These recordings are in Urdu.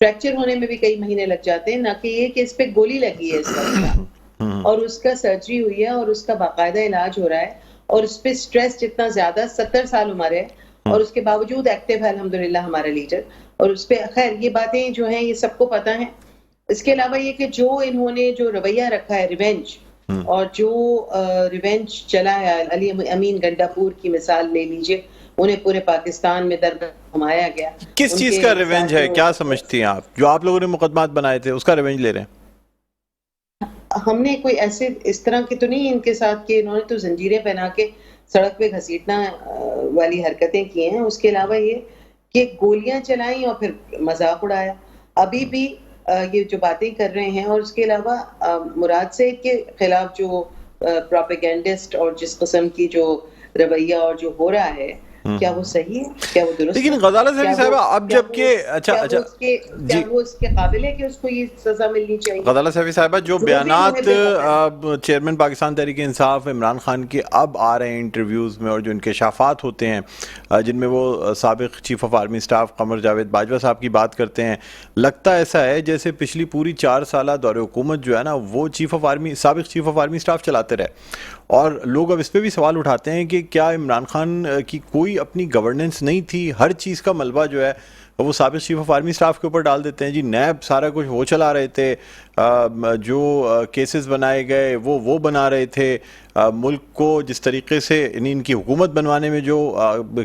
فریکچر ہونے میں بھی کئی مہینے لگ جاتے ہیں، نہ کہ یہ کہ اس پہ گولی لگی ہے اس وقت اور اس کا سرجری ہوئی ہے اور اس کا باقاعدہ علاج ہو رہا ہے اور اس پہ سٹریس جتنا زیادہ، 70 سال عمر ہے اور اس کے باوجود ایکٹیو ہے الحمدللہ ہمارا لیڈر. اور اس پہ خیر یہ باتیں جو ہیں یہ سب کو پتہ ہیں. اس کے علاوہ یہ کہ جو انہوں نے جو رویہ رکھا ہے ریونج، اور جو ریونج چلا ہے، علی امین گنڈاپور کی مثال لے لیجئے، انہیں پورے پاکستان میں در گھمایا گیا. کس چیز کا ریونج ہے؟ کیا سمجھتی ہیں آپ؟ جو آپ لوگوں نے مقدمات بنائے تھے اس کا ریونج لے رہے ہیں؟ ہم نے کوئی ایسے اس طرح کی تو نہیں ان کے ساتھ کہ انہوں نے تو زنجیریں پہنا کے سڑک پہ گھسیٹنا والی حرکتیں کی ہیں. اس کے علاوہ یہ کہ گولیاں چلائیں اور پھر مذاق اڑایا. ابھی بھی یہ جو باتیں کر رہے ہیں، اور اس کے علاوہ مراد سے کے خلاف جو پروپیگینڈسٹ اور جس قسم کی جو رویہ اور جو ہو رہا ہے، کیا وہ صحیح ہے؟ کیا وہ درست ہے؟ لیکن غزالہ صاحبی صاحبہ اب جب کہ کیا وہ اس کے قابل ہے کہ اس کو یہ سزا ملنی چاہیے؟ غزالہ صاحبی صاحبہ جو بیانات چیئرمین پاکستان تحریک انصاف عمران خان کے اب آ رہے ہیں انٹرویوز میں، اور جو انکشافات ہوتے ہیں جن میں وہ سابق chief of army staff Qamar Javed Bajwa صاحب کی بات کرتے ہیں، لگتا ایسا ہے جیسے پچھلی پوری 4 سالہ دور حکومت جو ہے نا وہ سابق چیف آف آرمی سٹاف چلاتے رہے. اور لوگ اب اس پہ بھی سوال اٹھاتے ہیں کہ کیا عمران خان کی کوئی اپنی گورننس نہیں تھی؟ ہر چیز کا ملبہ جو ہے وہ سابق چیف آف آرمی سٹاف کے اوپر ڈال دیتے ہیں. جی نیب سارا کچھ وہ چلا رہے تھے، جو کیسز بنائے گئے وہ بنا رہے تھے، ملک کو جس طریقے سے ان کی حکومت بنوانے میں جو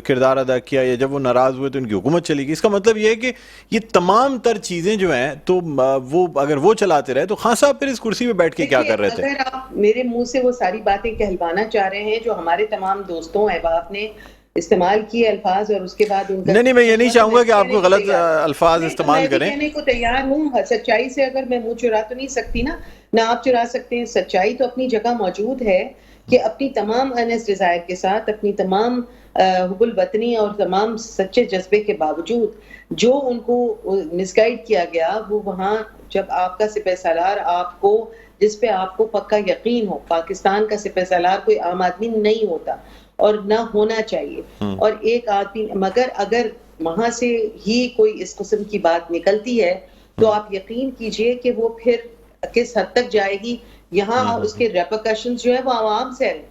کردار ادا کیا، یا جب وہ ناراض ہوئے تو ان کی حکومت چلی گئی. اس کا مطلب یہ ہے کہ یہ تمام تر چیزیں جو ہیں تو وہ اگر وہ چلاتے رہے تو خان صاحب پھر اس کرسی پہ بیٹھ کے کیا کر رہے تھے؟ اگر آپ میرے منہ سے وہ ساری باتیں کہلوانا چاہ رہے ہیں جو ہمارے تمام دوستوں احباب نے استعمال کیے الفاظ، اور اس کے بعد ان کا نہیں میں یہ نہیں چاہوں گا کہ آپ کو غلط الفاظ استعمال کریں. میں کہنے کو تیار ہوں. سچائی سے اگر میں منہ چرا تو نہیں سکتی نا، نہ آپ چرا سکتے ہیں. سچائی تو اپنی جگہ موجود ہے کہ اپنی تمام انس ڈیزائر کے ساتھ، اپنی تمام حب الوطنی اور تمام سچے جذبے کے باوجود جو ان کو مس گائیڈ کیا گیا، وہ وہاں جب آپ کا سپہ سالار آپ کو، جس پہ آپ کو پکا یقین ہو، پاکستان کا سپہ سالار کوئی عام آدمی نہیں ہوتا اور نہ ہونا چاہیے، اور ایک آدمی مگر اگر وہاں سے ہی کوئی اس قسم کی بات نکلتی ہے تو آپ یقین کیجئے کہ وہ پھر کس حد تک جائے گی. یہاں اس کے ریپرکشنز جو ہے وہ عوام سے ہیں.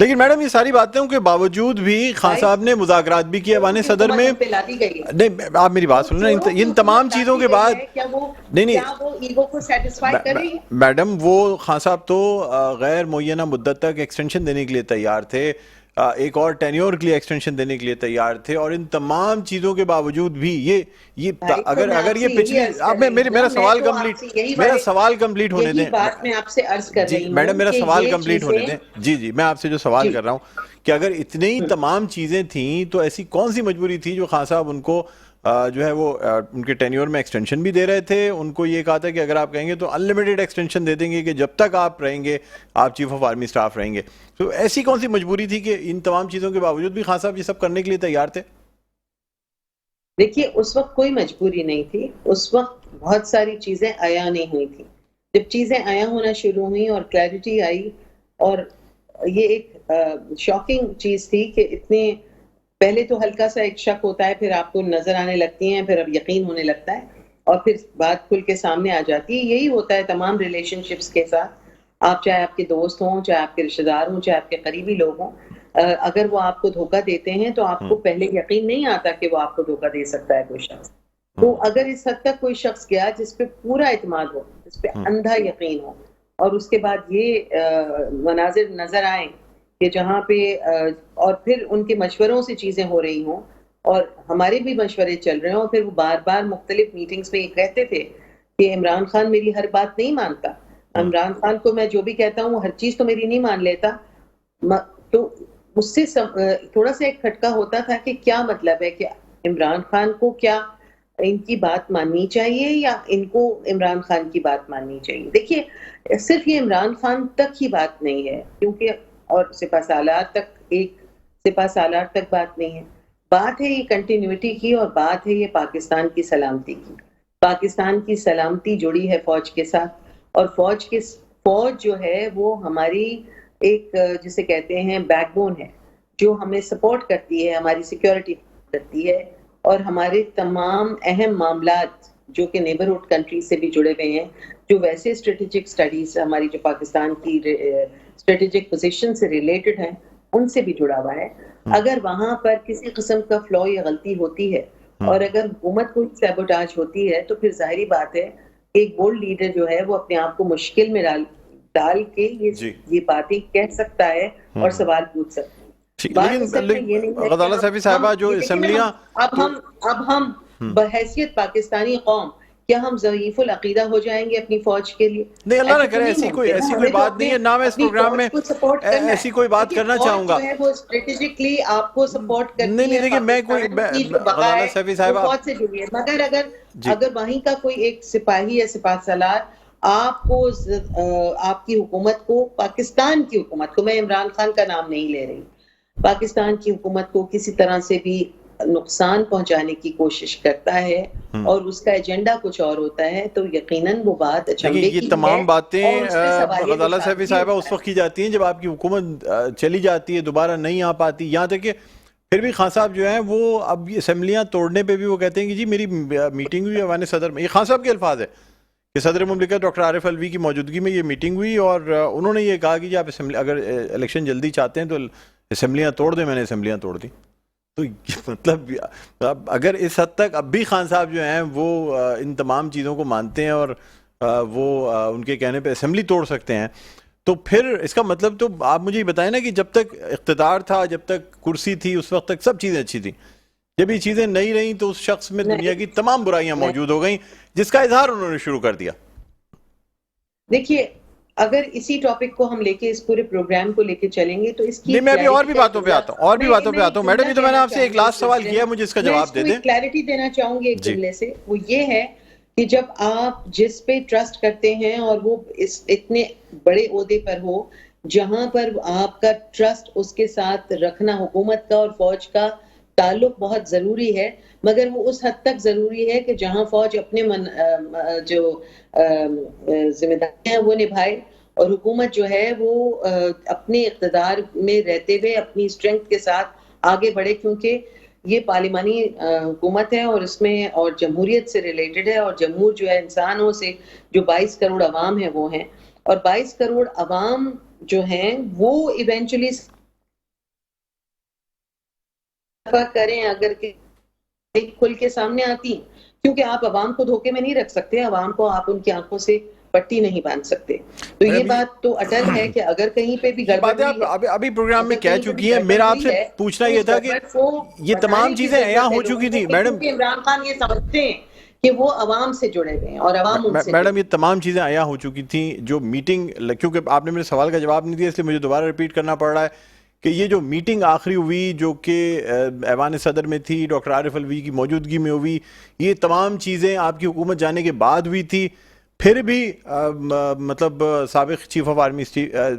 لیکن میڈم یہ ساری باتوں کے باوجود بھی خان صاحب نے مذاکرات بھی کیے ایوان صدر میں. نہیں آپ میری بات سنیں، ان تمام چیزوں کے بعد میڈم وہ خان صاحب تو غیر معینہ مدت تک ایکسٹینشن دینے کے لیے تیار تھے، ایک اور ٹینیور کے لیے ایکسٹینشن دینے کے لیے تیار تھے، اور ان تمام چیزوں کے باوجود بھی یہ اگر یہ پچھلی میرا سوال کمپلیٹ ہونے دیں. جی میڈم میرا سوال کمپلیٹ ہونے دیں. جی میں آپ سے جو سوال کر رہا ہوں کہ اگر اتنی تمام چیزیں تھیں تو ایسی کون سی مجبوری تھی جو خان صاحب ان کو جو ہے وہ ان کے ٹینیور میں ایکسٹینشن بھی دے رہے تھے؟ ان کو یہ کہا تھا کہ اگر آپ کہیں گے تو انلمیٹڈ ایکسٹینشن دے دیں گے کہ جب تک آپ رہیں گے آپ چیف آف آرمی سٹاف رہیں گے. تو ایسی کون سی مجبوری تھی کہ ان تمام چیزوں کے باوجود بھی خان صاحب یہ سب کرنے کے لیے تیار تھے؟ دیکھیے اس وقت کوئی مجبوری نہیں تھی. اس وقت بہت ساری چیزیں عیاں نہیں ہوئی تھی. جب چیزیں عیاں ہونا شروع ہوئیں اور کلیئرٹی آئی، اور یہ ایک شاکنگ چیز تھی کہ اتنے پہلے تو ہلکا سا ایک شک ہوتا ہے، پھر آپ کو نظر آنے لگتی ہیں، پھر اب یقین ہونے لگتا ہے، اور پھر بات کھل کے سامنے آ جاتی ہے. یہی ہوتا ہے تمام ریلیشن شپس کے ساتھ. آپ چاہے آپ کے دوست ہوں، چاہے آپ کے رشتے دار ہوں، چاہے آپ کے قریبی لوگ ہوں، اگر وہ آپ کو دھوکہ دیتے ہیں تو آپ کو پہلے یقین نہیں آتا کہ وہ آپ کو دھوکہ دے سکتا ہے کوئی شخص. تو اگر اس حد تک کوئی شخص گیا جس پہ پورا اعتماد ہو، جس پہ اندھا یقین ہو، اور اس کے بعد یہ مناظر نظر آئیں کہ جہاں پہ اور پھر ان کے مشوروں سے چیزیں ہو رہی ہوں اور ہمارے بھی مشورے چل رہے ہوں، اور پھر وہ بار بار مختلف میٹنگز میں یہ کہتے تھے کہ عمران خان میری ہر بات نہیں مانتا، عمران خان کو میں جو بھی کہتا ہوں وہ ہر چیز تو میری نہیں مان لیتا. تو اس سے تھوڑا سا ایک کھٹکا ہوتا تھا کہ کیا مطلب ہے کہ عمران خان کو کیا ان کی بات ماننی چاہیے یا ان کو عمران خان کی بات ماننی چاہیے. دیکھیے صرف یہ عمران خان تک ہی بات نہیں ہے، کیونکہ اور سپہ سالار تک، ایک سپہ سالار تک بات نہیں ہے. بات ہے یہ کنٹینیوٹی کی، اور بات ہے یہ پاکستان کی سلامتی کی. پاکستان کی سلامتی جڑی ہے فوج کے ساتھ، اور فوج جو ہے وہ ہماری ایک جسے کہتے ہیں بیک بون ہے، جو ہمیں سپورٹ کرتی ہے، ہماری سیکیورٹی کرتی ہے، اور ہمارے تمام اہم معاملات جو کہ نیبرہڈ کنٹریز سے بھی جڑے ہوئے ہیں, جو ویسے اسٹریٹجک اسٹڈیز ہماری جو پاکستان کی اسٹریٹجک پوزیشن سے ریلیٹڈ ہیں ان سے بھی جڑا ہوا ہے. اگر وہاں پر کسی قسم کا فلو یا غلطی ہوتی ہے اور اگر حکومت کو سیبوٹاج ہوتی ہے تو پھر ظاہری بات ہے ایک بولڈ لیڈر جو ہے وہ اپنے آپ کو مشکل میں ڈال کے یہ باتیں کہہ سکتا ہے اور سوال پوچھ سکتا ہے. لیکن غزالہ صاحبی صاحبہ جو اسمبلیاں اب ہم بحیثیت پاکستانی قوم کیا ہم ضعیف العقیدہ ہو جائیں گے اپنی فوج کے لیے؟ نہیں, اللہ نہ کرے, ایسی کوئی بات نہیں ہے. نہ میں اس پروگرام میں ایسی کوئی بات کرنا چاہوں گا. وہ اسٹریٹجکلی آپ کو سپورٹ کرتی ہے. نہیں دیکھیں, میں کوئی غزالہ صاحبی صاحبہ فوج سے جڑی ہے, مگر اگر وہیں کا کوئی ایک سپاہی یا سپاہ سالار آپ کو آپ کی حکومت کو, پاکستان کی حکومت کو, میں عمران خان کا نام نہیں لے رہی, پاکستان کی حکومت کو کسی طرح سے بھی نقصان پہنچانے کی کوشش کرتا ہے اور اس کا ایجنڈا کچھ اور ہوتا ہے, تو یقیناً وہ بات اچھمبے کی ہے. یہ تمام باتیں غزالہ صاحبی صاحبہ اس وقت کی جاتی ہیں جب آپ کی حکومت چلی جاتی ہے, دوبارہ نہیں آ پاتی. یہاں تک کہ پھر بھی خان صاحب جو ہیں وہ اب اسمبلیاں توڑنے پہ بھی وہ کہتے ہیں کہ جی میری میٹنگ ہوئی ایوان صدر میں. یہ خان صاحب کے الفاظ ہے کہ صدر مملکت ڈاکٹر عارف الوی کی موجودگی میں یہ میٹنگ ہوئی اور انہوں نے یہ کہا کہ جی آپ اگر الیکشن جلدی چاہتے ہیں تو اسمبلیاں توڑ دیں. میں نے اسمبلیاں توڑ دی. تو مطلب اگر اس حد تک اب بھی خان صاحب جو ہیں وہ ان تمام چیزوں کو مانتے ہیں اور وہ ان کے کہنے پہ اسمبلی توڑ سکتے ہیں, تو پھر اس کا مطلب تو آپ مجھے یہ بتائیں نا کہ جب تک اقتدار تھا, جب تک کرسی تھی, اس وقت تک سب چیزیں اچھی تھیں. جب یہ چیزیں نہیں رہیں تو اس شخص میں دنیا کی تمام برائیاں موجود ہو گئیں جس کا اظہار انہوں نے شروع کر دیا. دیکھیے, اگر اسی ٹاپک کو ہم لے کے اس پورے پروگرام کو لے کے چلیں گے تو اس کی میں ابھی اور بھی باتوں پہ آتا ہوں, میڈم یہ تو میں نے آپ سے ایک لاسٹ سوال کیا ہے, مجھے اس کا جواب دے دیں. کلیئرٹی دینا چاہوں گی ایک جملے سے, وہ یہ ہے کہ جب آپ جس پہ ٹرسٹ کرتے ہیں اور وہ اتنے بڑے عہدے پر ہو جہاں پر آپ کا ٹرسٹ اس کے ساتھ رکھنا حکومت کا اور فوج کا تعلق بہت ضروری ہے, مگر وہ اس حد تک ضروری ہے کہ جہاں فوج اپنے جو ذمہ داریاں ہیں وہ نبھائے اور حکومت جو ہے وہ اپنے اقتدار میں رہتے ہوئے اپنی اسٹرینتھ کے ساتھ آگے بڑھے, کیونکہ یہ پارلیمانی حکومت ہے اور اس میں اور جمہوریت سے ریلیٹڈ ہے, اور جمہور جو ہے انسانوں سے جو 22 کروڑ عوام ہیں وہ ہیں, اور 22 کروڑ عوام جو ہیں وہ ایونچولی کریں اگر کھل کے سامنے آتی, کیونکہ آپ عوام کو دھوکے میں نہیں رکھ سکتے, عوام کو آپ ان کی آنکھوں سے پٹی نہیں باندھ سکتے. تو یہ بات تو اٹل ہے کہ اگر کہیں پہ بھی گڑبڑ ہوئی ہے, ابھی پروگرام میں کہہ چکی ہیں, میرا آپ سے پوچھنا یہ تھا کہ یہ تمام چیزیں عیاں ہو چکی تھی میڈم. عمران خان یہ سمجھتے ہیں کہ وہ عوام سے جڑے ہوئے ہیں اور عوام ان سے. میڈم یہ تمام چیزیں عیاں ہو چکی تھیں جو میٹنگ, کیونکہ آپ نے میرے سوال کا جواب نہیں دیا اس لیے مجھے دوبارہ ریپیٹ کرنا پڑ رہا ہے کہ یہ جو میٹنگ آخری ہوئی جو کہ ایوان صدر میں تھی, ڈاکٹر عارف الوی کی موجودگی میں ہوئی, یہ تمام چیزیں آپ کی حکومت جانے کے بعد ہوئی تھی. پھر بھی مطلب سابق چیف آف آرمی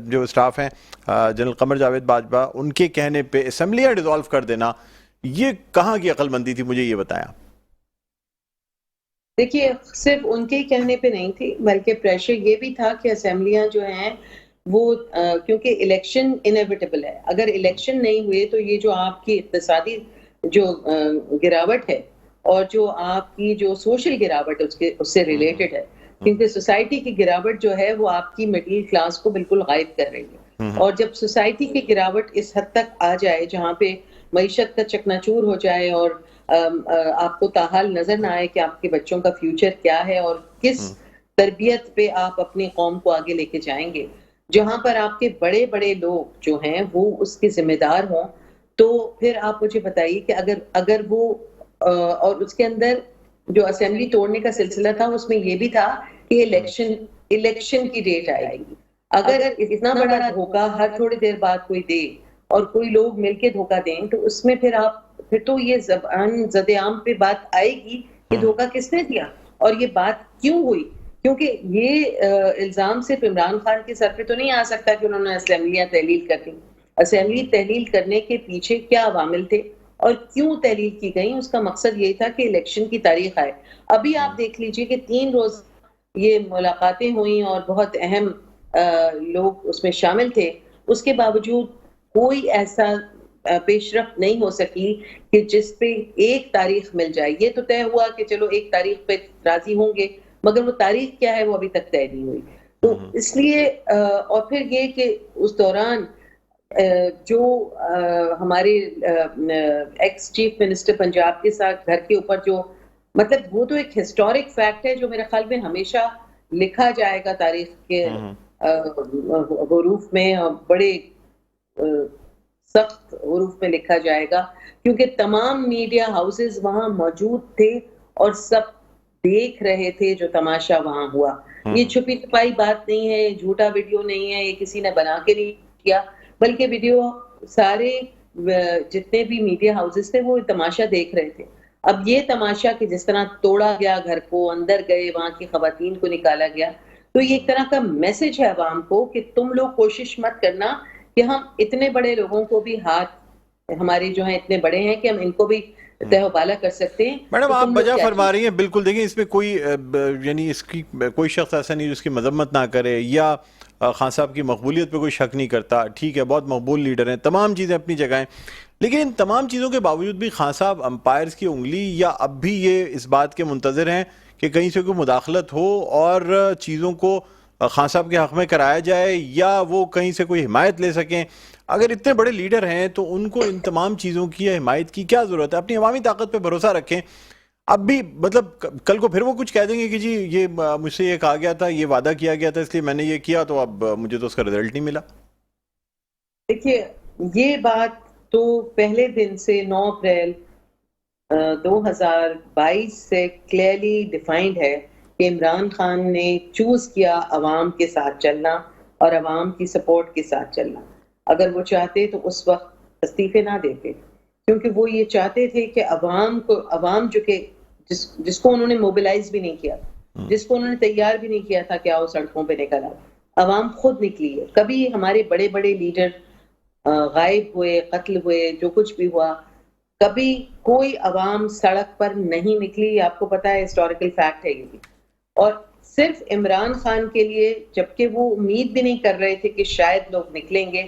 جو اسٹاف ہیں جنرل قمر جاوید باجوہ, ان کے کہنے پہ اسمبلیاں ڈیزالو کر دینا, یہ کہاں کی عقل مندی تھی, مجھے یہ بتائیں. دیکھیے, صرف ان کے کہنے پہ نہیں تھی بلکہ پریشر یہ بھی تھا کہ اسمبلیاں جو ہیں وہ کیونکہ الیکشن انیویٹیبل ہے, اگر الیکشن نہیں ہوئے تو یہ جو آپ کی اقتصادی جو گراوٹ ہے اور جو آپ کی جو سوشل گراوٹ اس سے ریلیٹڈ ہے, کیونکہ سوسائٹی کی گراوٹ جو ہے وہ آپ کی مڈل کلاس کو بالکل غائب کر رہی ہے, اور جب سوسائٹی کی گراوٹ اس حد تک آ جائے جہاں پہ معیشت کا چکنا چور ہو جائے اور آپ کو تاحال نظر نہ آئے کہ آپ کے بچوں کا فیوچر کیا ہے اور کس تربیت پہ آپ اپنی قوم کو آگے لے کے جائیں گے, جہاں پر آپ کے بڑے بڑے لوگ جو ہیں وہ اس کے ذمہ دار ہوں, تو پھر آپ مجھے بتائیے کہ اگر وہ اور اس کے اندر جو اسمبلی توڑنے کا سلسلہ تھا اس میں یہ بھی تھا کہ الیکشن کی ڈیٹ آئے گی. اگر اتنا بڑا دھوکہ ہر تھوڑی دیر بعد کوئی دے اور کوئی لوگ مل کے دھوکہ دیں تو اس میں پھر تو یہ زبان زد عام پہ بات آئے گی کہ دھوکہ کس نے دیا اور یہ بات کیوں ہوئی, کیونکہ یہ الزام صرف عمران خان کے سر پہ تو نہیں آ سکتا کہ انہوں نے اسمبلیاں تحلیل کر دی. اسمبلی تحلیل کرنے کے پیچھے کیا عوامل تھے اور کیوں تحلیل کی گئی, اس کا مقصد یہی تھا کہ الیکشن کی تاریخ آئے. ابھی آپ دیکھ لیجئے کہ 3 روز یہ ملاقاتیں ہوئیں اور بہت اہم لوگ اس میں شامل تھے, اس کے باوجود کوئی ایسا پیشرفت نہیں ہو سکی کہ جس پہ ایک تاریخ مل جائے. یہ تو طے ہوا کہ چلو ایک تاریخ پہ راضی ہوں گے، مگر وہ تاریخ کیا ہے وہ ابھی تک طے نہیں ہوئی. تو اس لیے اور پھر یہ کہ اس دوران جو ہمارے ایکس چیف منسٹر پنجاب کے ساتھ گھر کے اوپر جو مطلب وہ تو ایک ہسٹورک فیکٹ ہے جو میرے خیال میں ہمیشہ لکھا جائے گا تاریخ کے حروف میں، بڑے سخت حروف میں لکھا جائے گا، کیونکہ تمام میڈیا ہاؤسز وہاں موجود تھے اور سب دیکھ رہے تھے جو تماشا وہاں ہوا. یہ چھپی چھپائی بات نہیں ہے، جھوٹا ویڈیو نہیں ہے، یہ کسی نے بنا کے نہیں کیا، بلکہ ویڈیو سارے جتنے بھی میڈیا ہاؤسز تھے وہ تماشا دیکھ رہے تھے. اب یہ تماشا کہ جس طرح توڑا گیا گھر کو، اندر گئے وہاں کی خواتین کو نکالا گیا، تو یہ ایک طرح کا میسج ہے عوام کو کہ تم لوگ کوشش مت کرنا کہ ہم اتنے بڑے لوگوں کو بھی ہاتھ ہمارے جو ہیں اتنے بڑے ہیں کہ ہم ان کو بھی تہ و بالا کر سکتے ہیں. میڈم آپ بجا فرما رہی ہیں، بالکل. دیکھیں اس میں کوئی یعنی اس کی کوئی شخص ایسا نہیں جو اس کی مذمت نہ کرے یا خان صاحب کی مقبولیت پہ کوئی شک نہیں کرتا. ٹھیک ہے، بہت مقبول لیڈر ہیں، تمام چیزیں اپنی جگہ ہیں، لیکن ان تمام چیزوں کے باوجود بھی خان صاحب امپائرز کی انگلی یا اب بھی یہ اس بات کے منتظر ہیں کہ کہیں سے کوئی مداخلت ہو اور چیزوں کو خان صاحب کے حق میں کرایا جائے یا وہ کہیں سے کوئی حمایت لے سکیں. اگر اتنے بڑے لیڈر ہیں تو ان کو ان تمام چیزوں کی یا حمایت کی کیا ضرورت ہے؟ اپنی عوامی طاقت پہ بھروسہ رکھیں. اب بھی مطلب کل کو پھر وہ کچھ کہہ دیں گے کہ جی یہ مجھ سے یہ کہا گیا تھا، یہ وعدہ کیا گیا تھا، اس لیے میں نے یہ کیا تو اب مجھے تو اس کا رزلٹ نہیں ملا. دیکھیے یہ بات تو پہلے دن سے 9 اپریل 2022 سے کلیئرلی ڈیفائنڈ ہے کہ عمران خان نے چوز کیا عوام کے ساتھ چلنا اور عوام کی سپورٹ کے ساتھ چلنا. اگر وہ چاہتے تو اس وقت استعفے نہ دیتے، کیونکہ وہ یہ چاہتے تھے کہ عوام جو کہ جس کو انہوں نے موبلائز بھی نہیں کیا، جس کو انہوں نے تیار بھی نہیں کیا تھا کہ آؤ سڑکوں پہ نکل آؤ، عوام خود نکلی ہے. کبھی ہمارے بڑے بڑے لیڈر غائب ہوئے، قتل ہوئے، جو کچھ بھی ہوا، کبھی کوئی عوام سڑک پر نہیں نکلی. آپ کو پتا ہے ہسٹوریکل فیکٹ ہے یہ بھی. اور صرف عمران خان کے لیے، جبکہ وہ امید بھی نہیں کر رہے تھے کہ شاید لوگ نکلیں گے،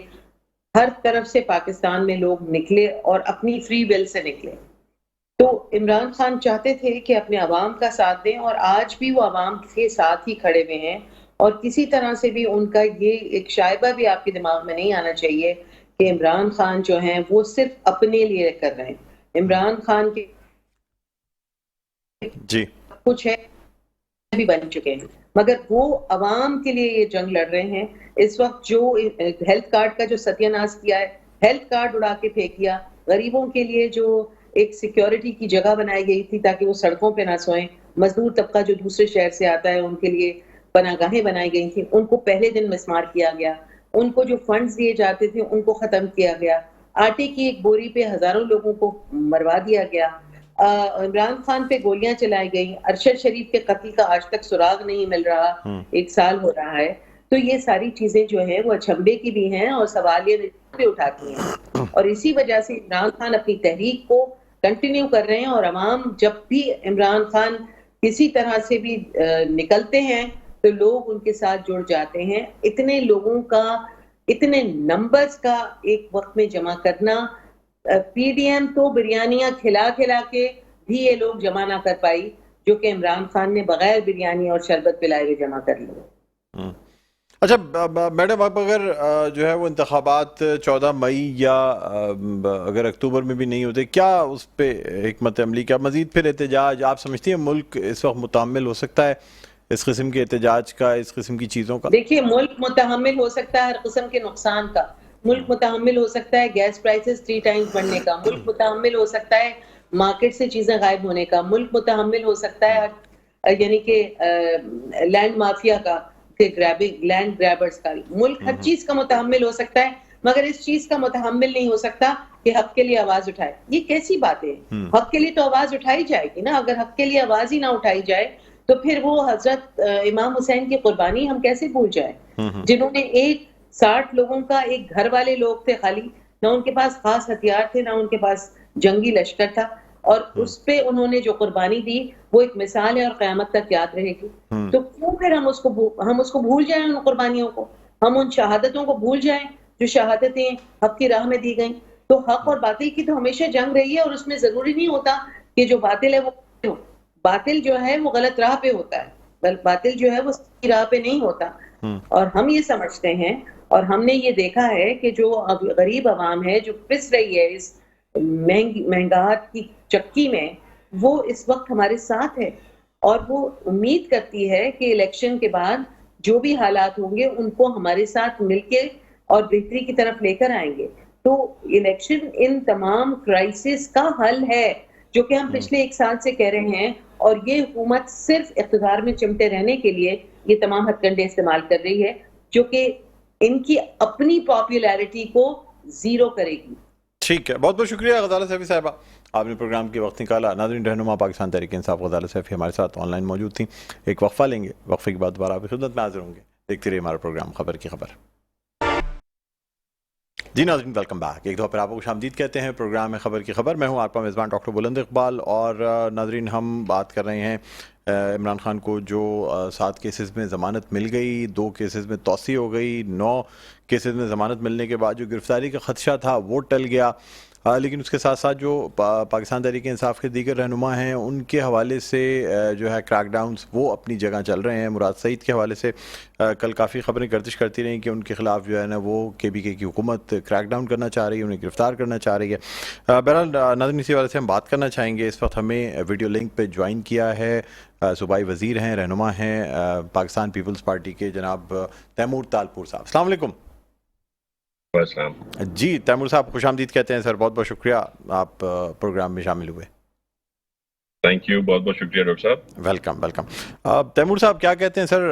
ہر طرف سے پاکستان میں لوگ نکلے اور اپنی فری ول سے نکلے. تو عمران خان چاہتے تھے کہ اپنے عوام کا ساتھ دیں، اور آج بھی وہ عوام کے ساتھ ہی کھڑے ہوئے ہیں. اور کسی طرح سے بھی ان کا یہ ایک شائبہ بھی آپ کے دماغ میں نہیں آنا چاہیے کہ عمران خان جو ہیں وہ صرف اپنے لیے کر رہے ہیں. عمران خان کے جی کچھ ہے بھی بن چکے ہیں، مگر وہ عوام کے لیے یہ جنگ لڑ رہے ہیں. اس وقت جو ہیلتھ کارڈ کا جو ستیہ ناش کیا ہے، ہیلتھ کارڈ اڑا کے پھینک دیا، غریبوں کے لیے جو ایک سیکیورٹی کی جگہ بنائی گئی تھی تاکہ وہ سڑکوں پہ نہ سوئیں، مزدور طبقہ جو دوسرے شہر سے آتا ہے ان کے لیے پناہ گاہیں بنائی گئی تھیں، ان کو پہلے دن مسمار کیا گیا. ان کو جو فنڈز دیے جاتے تھے ان کو ختم کیا گیا. آٹے کی ایک بوری پہ ہزاروں لوگوں کو مروا دیا گیا. عمران خان پہ گولیاں چلائی گئیں. ارشد شریف کے قتل کا آج تک سراغ نہیں مل رہا، 1 سال ہو رہا ہے. تو یہ ساری چیزیں جو ہیں وہ اچھمبے کی بھی ہیں اور سوال یہ بھی اٹھاتی ہیں، اور اسی وجہ سے عمران خان اپنی تحریک کو کنٹینیو کر رہے ہیں. اور عوام جب بھی عمران خان کسی طرح سے بھی نکلتے ہیں تو لوگ ان کے ساتھ جڑ جاتے ہیں. اتنے لوگوں کا، اتنے نمبرز کا ایک وقت میں جمع کرنا، پی ڈی ایم تو بریانیاں کھلا کھلا کے بھی یہ لوگ جمع نہ کر پائی جو کہ عمران خان نے بغیر بریانی اور شربت پلائے ہوئے جمع کر لیے. اچھا میڈم، اب اگر جو ہے وہ انتخابات 14 مئی یا اگر اکتوبر میں بھی نہیں ہوتے، کیا اس پہ حکمت عملی، کیا مزید پھر احتجاج آپ سمجھتی ہیں ملک اس وقت متحمل ہو سکتا ہے اس قسم کے احتجاج کا، اس قسم کی چیزوں کا؟ دیکھیے ملک متحمل ہو سکتا ہے ہر قسم کے نقصان کا. ملک متحمل ہو سکتا ہے گیس پرائسز 3 ٹائمز بڑھنے کا. ملک متحمل ہو سکتا ہے مارکیٹ سے چیزیں غائب ہونے کا. ملک متحمل ہو سکتا ہے یعنی کہ لینڈ مافیا کا، لینڈ گریبرز کا. ملک ہر چیز کا متحمل ہو سکتا ہے، مگر اس چیز کا متحمل نہیں ہو سکتا کہ حق کے لیے آواز اٹھائے. یہ کیسی بات ہے؟ حق کے لیے تو آواز اٹھائی جائے گی نا. اگر حق کے لیے آواز ہی نہ اٹھائی جائے تو پھر وہ حضرت امام حسین کی قربانی ہم کیسے بھول جائیں، جنہوں نے 60 لوگوں کا، ایک گھر والے لوگ تھے خالی، نہ ان کے پاس خاص ہتھیار تھے، نہ ان کے پاس جنگی لشکر تھا، اور اس پہ انہوں نے جو قربانی دی وہ ایک مثال ہے اور قیامت تک یاد رہے گی. تو کیوں پھر ہم اس کو بھول جائیں، ان قربانیوں کو، ہم ان شہادتوں کو بھول جائیں جو شہادتیں حق کی راہ میں دی گئیں. تو حق اور باطل کی تو ہمیشہ جنگ رہی ہے، اور اس میں ضروری نہیں ہوتا کہ جو باطل ہے وہ ہو. باطل جو ہے وہ غلط راہ پہ ہوتا ہے، باطل جو ہے وہ صحیح راہ پہ نہیں ہوتا. اور ہم یہ سمجھتے ہیں اور ہم نے یہ دیکھا ہے کہ جو غریب عوام ہے جو پس رہی ہے اس مہنگاہٹ کی چکی میں، وہ اس وقت ہمارے ساتھ ہے، اور وہ امید کرتی ہے کہ الیکشن کے بعد جو بھی حالات ہوں گے ان کو ہمارے ساتھ مل کے اور بہتری کی طرف لے کر آئیں گے. تو الیکشن ان تمام کرائسس کا حل ہے، جو کہ ہم پچھلے 1 سال سے کہہ رہے ہیں، اور یہ حکومت صرف اقتدار میں چمٹے رہنے کے لیے یہ تمام ہتھ کنڈے استعمال کر رہی ہے، جو کہ ان کی اپنی پاپولیرٹی کو زیرو کرے گی. ٹھیک ہے، بہت بہت شکریہ غزالہ سیفی صاحبہ، آپ نے پروگرام کے وقت نکالا. ناظرین، رہنما پاکستان تحریک انصاف غزالہ سیفی ہمارے ساتھ آن لائن موجود تھیں. ایک وقفہ لیں گے، وقفے کے بعد دوبارہ آپ کی خدمت میں حاضر ہوں گے. دیکھتے رہیے ہمارا پروگرام خبر کی خبر. جی ناظرین، ویلکم بیک. ایک دفعہ پھر آپ کو خوش آمدید کہتے ہیں پروگرام خبر کی خبر. میں ہوں آپ کا میزبان ڈاکٹر بلند اقبال، اور ناظرین ہم بات کر رہے ہیں عمران خان کو جو 7 کیسز میں ضمانت مل گئی، 2 کیسز میں توسیع ہو گئی، 9 کیسز میں ضمانت ملنے کے بعد جو گرفتاری کا خدشہ تھا وہ ٹل گیا. لیکن اس کے ساتھ ساتھ جو پاکستان تحریک انصاف کے دیگر رہنما ہیں ان کے حوالے سے جو ہے کریک ڈاؤنز وہ اپنی جگہ چل رہے ہیں. مراد سعید کے حوالے سے کل کافی خبریں گردش کرتی رہیں کہ ان کے خلاف جو ہے نا وہ KPK کی حکومت کریک ڈاؤن کرنا چاہ رہی ہے، انہیں گرفتار کرنا چاہ رہی ہے. بہرحال ناظرین، اسی حوالے سے ہم بات کرنا چاہیں گے. اس وقت ہمیں ویڈیو لنک پہ جوائن کیا ہے صوبائی وزیر ہیں، رہنما ہیں پاکستان پیپلز پارٹی کے، جناب تیمور تالپور صاحب. السلام علیکم. السلام. جی تیمور صاحب، خوش آمدید کہتے ہیں سر. بہت بہت شکریہ آپ پروگرام میں شامل ہوئے. تھینک یو، بہت بہت شکریہ ڈاکٹر صاحب. Welcome welcome. تیمور صاحب کیا کہتے ہیں سر؟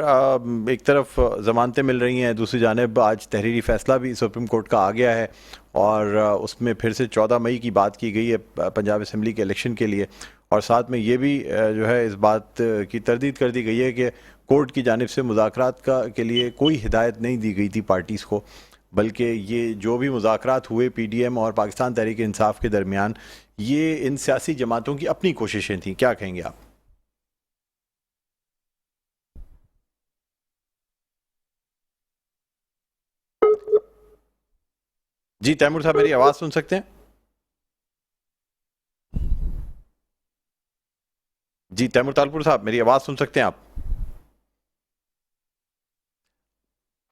ایک طرف ضمانتیں مل رہی ہیں، دوسری جانب آج تحریری فیصلہ بھی سپریم کورٹ کا آ گیا ہے، اور اس میں پھر سے 14 مئی کی بات کی گئی ہے پنجاب اسمبلی کے الیکشن کے لیے، اور ساتھ میں یہ بھی جو ہے اس بات کی تردید کر دی گئی ہے کہ کورٹ کی جانب سے مذاکرات کے لیے کوئی ہدایت نہیں دی گئی تھی پارٹیز کو، بلکہ یہ جو بھی مذاکرات ہوئے PDM اور پاکستان تحریک انصاف کے درمیان، یہ ان سیاسی جماعتوں کی اپنی کوششیں تھیں. کیا کہیں گے آپ؟ جی تیمور صاحب، میری آواز سن سکتے ہیں؟ جی تیمور تالپور صاحب، میری آواز سن سکتے ہیں آپ؟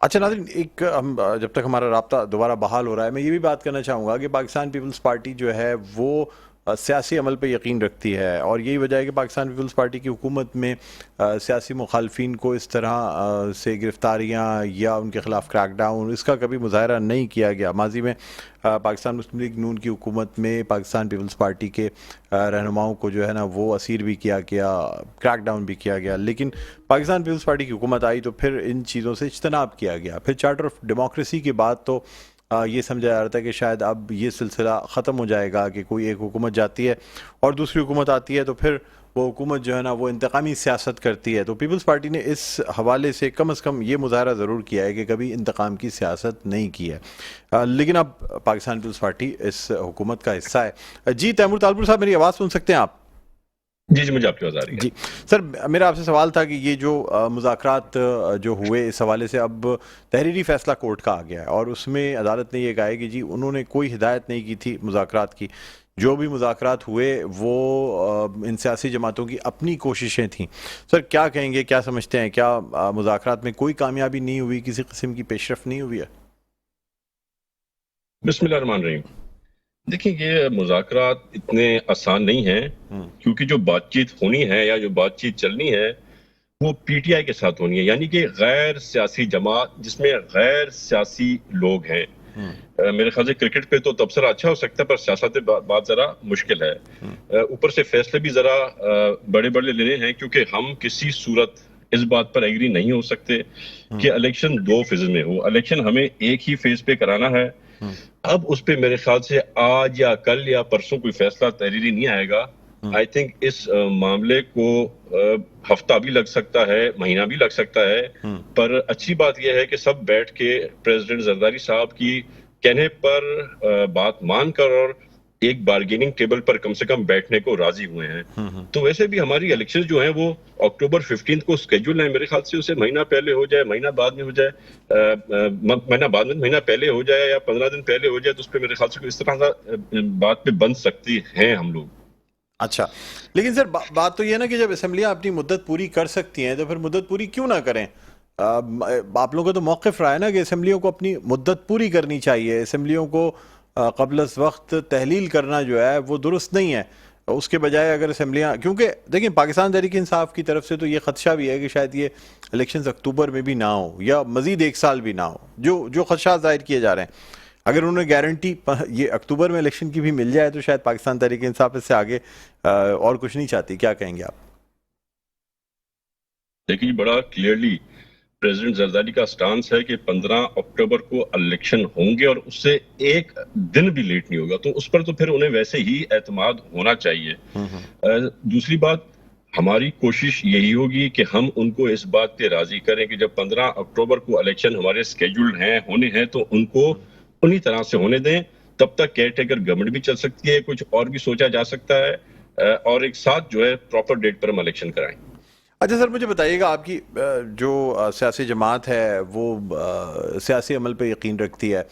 اچھا ناظرین، ایک ہم جب تک ہمارا رابطہ دوبارہ بحال ہو رہا ہے، میں یہ بھی بات کرنا چاہوں گا کہ پاکستان پیپلز پارٹی جو ہے وہ سیاسی عمل پہ یقین رکھتی ہے، اور یہی وجہ ہے کہ پاکستان پیپلز پارٹی کی حکومت میں سیاسی مخالفین کو اس طرح سے گرفتاریاں یا ان کے خلاف کریک ڈاؤن، اس کا کبھی مظاہرہ نہیں کیا گیا. ماضی میں پاکستان مسلم لیگ نون کی حکومت میں پاکستان پیپلز پارٹی کے رہنماؤں کو جو ہے نا وہ اسیر بھی کیا گیا، کریک ڈاؤن بھی کیا گیا، لیکن پاکستان پیپلز پارٹی کی حکومت آئی تو پھر ان چیزوں سے اجتناب کیا گیا. پھر چارٹر آف ڈیموکریسی کے بعد تو یہ سمجھا جا رہا تھا کہ شاید اب یہ سلسلہ ختم ہو جائے گا، کہ کوئی ایک حکومت جاتی ہے اور دوسری حکومت آتی ہے تو پھر وہ حکومت جو ہے نا وہ انتقامی سیاست کرتی ہے. تو پیپلز پارٹی نے اس حوالے سے کم از کم یہ مظاہرہ ضرور کیا ہے کہ کبھی انتقام کی سیاست نہیں کی ہے، لیکن اب پاکستان پیپلز پارٹی اس حکومت کا حصہ ہے. جی تیمور تالپور صاحب، میری آواز سن سکتے ہیں آپ؟ جی مجھے آپ کی آواز آ رہی ہے. جی سر، میرا آپ سے سوال تھا کہ یہ جو مذاکرات جو ہوئے اس حوالے سے اب تحریری فیصلہ کورٹ کا آ گیا ہے، اور اس میں عدالت نے یہ کہا ہے کہ جی انہوں نے کوئی ہدایت نہیں کی تھی مذاکرات کی، جو بھی مذاکرات ہوئے وہ ان سیاسی جماعتوں کی اپنی کوششیں تھیں. سر کیا کہیں گے، کیا سمجھتے ہیں، کیا مذاکرات میں کوئی کامیابی نہیں ہوئی، کسی قسم کی پیش رفت نہیں ہوئی ہے؟ بسم اللہ الرحمن الرحیم. دیکھیں، یہ مذاکرات اتنے آسان نہیں ہیں، کیونکہ جو بات چیت ہونی ہے یا جو بات چیت چلنی ہے وہ PTI کے ساتھ ہونی ہے، یعنی کہ غیر سیاسی جماعت جس میں غیر سیاسی لوگ ہیں. میرے خیال سے کرکٹ پہ تو تبصرہ اچھا ہو سکتا ہے، پر سیاست پہ بات ذرا مشکل ہے. اوپر سے فیصلے بھی ذرا بڑے بڑے لینے ہیں، کیونکہ ہم کسی صورت اس بات پر ایگری نہیں ہو سکتے کہ الیکشن 2 فیز میں ہو. الیکشن ہمیں ایک ہی فیز پہ کرانا ہے. اب اس پہ میرے خیال سے آج یا کل یا پرسوں کوئی فیصلہ تحریری نہیں آئے گا. آئی تھنک اس معاملے کو ہفتہ بھی لگ سکتا ہے، مہینہ بھی لگ سکتا ہے. پر اچھی بات یہ ہے کہ سب بیٹھ کے پریزیڈنٹ زرداری صاحب کی کہنے پر بات مان کر اور ایک بارگیننگ ٹیبل پر کم سے کم بیٹھنے کو راضی ہوئے ہیں. تو ویسے بھی ہماری الیکشن جو ہیں وہ اکتوبر 15 کو اسکیڈول ہیں. میرے خیال سے اسے مہینہ پہلے ہو جائے, مہینہ بعد میں ہو جائے, مہینہ پہلے ہو جائے یا 15 دن پہلے ہو جائے, تو اس پہ میرے خیال سے اس طرح بات پہ بن سکتی ہیں ہم لوگ. اچھا, لیکن سر بات تو یہ ہے نا کہ جب اسمبلیاں اپنی مدت پوری کر سکتی ہیں تو پھر مدت پوری کیوں نہ کریں؟ آپ لوگوں کا تو موقف رہا ہے نا کہ اسمبلیوں کو اپنی مدت پوری کرنی چاہیے, اسمبلیوں کو قبل از وقت تحلیل کرنا جو ہے وہ درست نہیں ہے. اس کے بجائے اگر اسمبلیاں, کیونکہ دیکھیں پاکستان تحریک انصاف کی طرف سے تو یہ خدشہ بھی ہے کہ شاید یہ الیکشنز اکتوبر میں بھی نہ ہو یا مزید ایک سال بھی نہ ہو, جو خدشات ظاہر کیے جا رہے ہیں. اگر انہوں نے گارنٹی یہ اکتوبر میں الیکشن کی بھی مل جائے تو شاید پاکستان تحریک انصاف اس سے آگے اور کچھ نہیں چاہتی. کیا کہیں گے آپ؟ دیکھیے, بڑا کلیئرلی پریزیڈنٹ زرداری کا سٹانس ہے کہ 15 اکتوبر کو الیکشن ہوں گے اور اس سے ایک دن بھی لیٹ نہیں ہوگا, تو اس پر تو پھر انہیں ویسے ہی اعتماد ہونا چاہیے. دوسری بات, ہماری کوشش یہی ہوگی کہ ہم ان کو اس بات پہ راضی کریں کہ جب 15 اکتوبر کو الیکشن ہمارے اسکیڈولڈ ہیں, ہونے ہیں, تو ان کو انہی طرح سے ہونے دیں. تب تک کیئر ٹیکر گورنمنٹ بھی چل سکتی ہے, کچھ اور بھی سوچا جا سکتا ہے, اور ایک ساتھ جو ہے پراپر ڈیٹ پر ہم الیکشن کرائیں. اچھا سر, مجھے بتائیے گا, آپ کی جو سیاسی جماعت ہے وہ سیاسی عمل پہ یقین رکھتی ہے.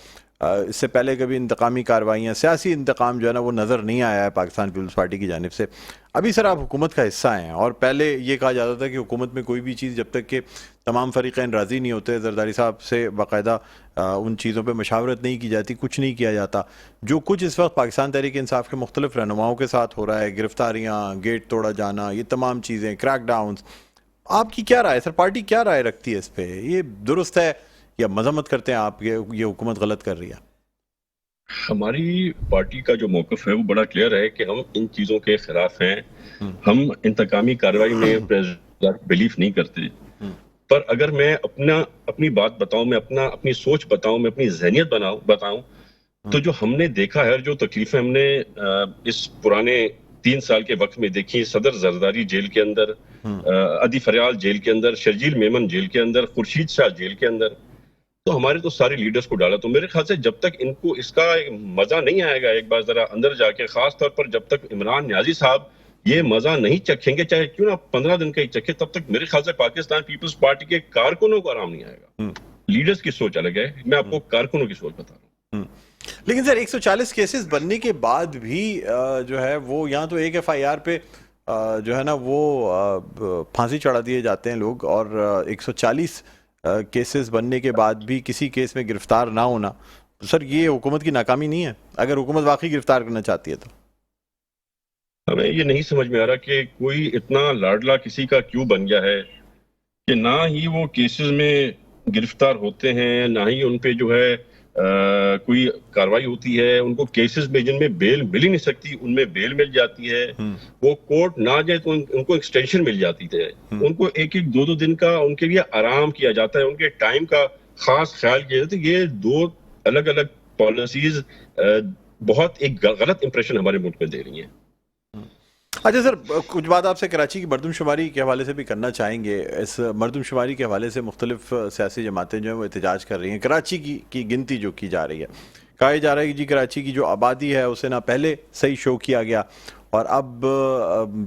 اس سے پہلے کبھی انتقامی کارروائیاں, سیاسی انتقام جو ہے نا وہ نظر نہیں آیا ہے پاکستان پیپلز پارٹی کی جانب سے. ابھی سر آپ حکومت کا حصہ ہیں, اور پہلے یہ کہا جاتا تھا کہ حکومت میں کوئی بھی چیز جب تک کہ تمام فریقین راضی نہیں ہوتے, زرداری صاحب سے باقاعدہ ان چیزوں پہ مشاورت نہیں کی جاتی, کچھ نہیں کیا جاتا. جو کچھ اس وقت پاکستان تحریک انصاف کے مختلف رہنماؤں کے ساتھ ہو رہا ہے, گرفتاریاں, گیٹ توڑا جانا, یہ تمام چیزیں, کریک ڈاؤنز, آپ کی کیا رائے سر؟ پارٹی کیا رائے رکھتی ہے اس پہ؟ یہ درست ہے یا مذمت کرتے ہیں آپ کہ یہ حکومت غلط کر رہی ہے؟ ہماری پارٹی کا جو موقف ہے وہ بڑا کلیئر ہے کہ ہم ان چیزوں کے خلاف ہیں. ہم انتقامی کارروائی میں بلیف نہیں کرتے. پر اگر میں اپنی بات بتاؤں, میں اپنی سوچ بتاؤں, میں اپنی ذہنیت بتاؤں, تو جو ہم نے دیکھا ہے, جو تکلیفیں ہم نے اس پرانے 3 سال کے وقت میں دیکھی, صدر زرداری جیل کے اندر, عدی فریال جیل کے اندر, شرجیل میمن جیل کے اندر, خورشید شاہ جیل کے اندر, تو ہمارے تو سارے لیڈرز کو ڈالا. تو میرے خیال سے جب تک ان کو اس کا مزہ نہیں آئے گا ایک بار ذرا اندر جا کے, خاص طور پر جب تک عمران نیازی صاحب یہ مزہ نہیں چکھیں گے, چاہے کیوں نہ 15 دن کا ہی چکھے, تب تک میرے خیال سے پاکستان پیپلز پارٹی کے کارکنوں کو آرام نہیں آئے گا. لیڈرز کی سوچ الگ ہے, میں آپ کو کارکنوں کی سوچ بتا رہا ہوں. لیکن سر 140 کیسز بننے کے بعد بھی جو ہے وہ یہاں تو ایک FIR پہ جو ہے نا وہ پھانسی چڑھا دیے جاتے ہیں لوگ, اور 140 کیسز بننے کے بعد بھی کسی کیس میں گرفتار نہ ہونا. سر یہ حکومت کی ناکامی نہیں ہے؟ اگر حکومت واقعی گرفتار کرنا چاہتی ہے تو ہمیں یہ نہیں سمجھ میں آ رہا کہ کوئی اتنا لاڈلا کسی کا کیوں بن گیا ہے کہ نہ ہی وہ کیسز میں گرفتار ہوتے ہیں, نہ ہی ان پہ جو ہے کوئی کاروائی ہوتی ہے. ان کو کیسز میں جن میں بیل مل ہی نہیں سکتی ان میں بیل مل جاتی ہے. وہ کورٹ نہ جائے تو ان کو ایکسٹینشن مل جاتی ہے. ان کو 1-2 دن کا ان کے لیے آرام کیا جاتا ہے, ان کے ٹائم کا خاص خیال کیا جاتا ہے. یہ 2 الگ الگ پالیسیز بہت ایک غلط امپریشن ہمارے ملک میں دے رہی ہیں. اچھا سر, کچھ بات آپ سے کراچی کی مردم شماری کے حوالے سے بھی کرنا چاہیں گے. اس مردم شماری کے حوالے سے مختلف سیاسی جماعتیں جو ہیں وہ احتجاج کر رہی ہیں. کراچی کی گنتی جو کی جا رہی ہے, کہا جا رہا ہے کہ جی کراچی کی جو آبادی ہے اسے نہ پہلے صحیح شو کیا گیا, اور اب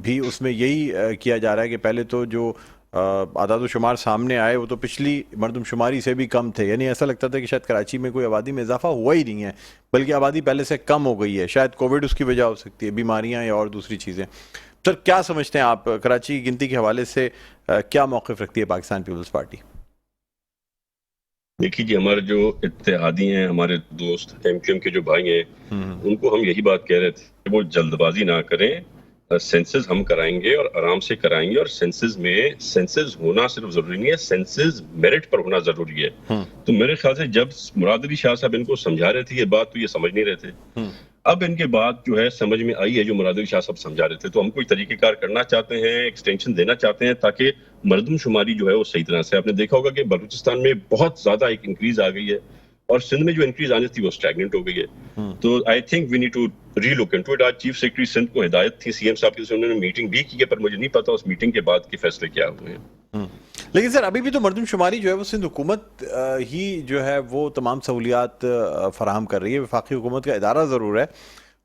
بھی اس میں یہی کیا جا رہا ہے کہ پہلے تو جو اعداد و شمار سامنے آئے وہ تو پچھلی مردم شماری سے بھی کم تھے. یعنی ایسا لگتا تھا کہ شاید کراچی میں کوئی آبادی میں اضافہ ہوا ہی نہیں ہے, بلکہ آبادی پہلے سے کم ہو گئی ہے. شاید کووڈ اس کی وجہ ہو سکتی ہے, بیماریاں یا اور دوسری چیزیں. سر کیا سمجھتے ہیں آپ, کراچی کی گنتی کے حوالے سے کیا موقف رکھتی ہے پاکستان پیپلز پارٹی؟ دیکھیے جی, ہمارے جو اتحادی ہیں, ہمارے دوست MQM کے جو بھائی ہیں, ان کو ہم یہی بات کہہ رہے تھے کہ وہ جلد بازی نہ کریں. سینسز ہم کرائیں گے اور آرام سے کرائیں گے, اور سینسز ہونا صرف ضروری نہیں ہے, سینسز میرٹ پر ہونا ضروری ہے. تو میرے خیال سے جب مراد علی شاہ صاحب ان کو سمجھا رہے تھے یہ بات, تو یہ سمجھ نہیں رہے تھے. اب ان کے بعد جو ہے سمجھ میں آئی ہے جو مراد علی شاہ صاحب سمجھا رہے تھے. تو ہم کوئی طریقہ کار کرنا چاہتے ہیں, ایکسٹینشن دینا چاہتے ہیں تاکہ مردم شماری جو ہے وہ صحیح طرح سے. آپ نے دیکھا ہوگا کہ بلوچستان میں بہت زیادہ ایک انکریز آ گئی ہے, اور سندھ میں جو انکریز آنی تھی وہ اسٹیگننٹ ہو گئی ہے. تو I think we need to relook into it. آج چیف سیکرٹری سندھ کو ہدایت تھی CM صاحب کی, انہوں نے میٹنگ بھی کی ہے, پر مجھے نہیں پتا اس میٹنگ کے بعد کے فیصلے کیا ہوئے ہیں. لیکن سر ابھی بھی تو مردم شماری جو ہے وہ سندھ حکومت ہی جو ہے وہ تمام سہولیات فراہم کر رہی ہے. وفاقی حکومت کا ادارہ ضرور ہے,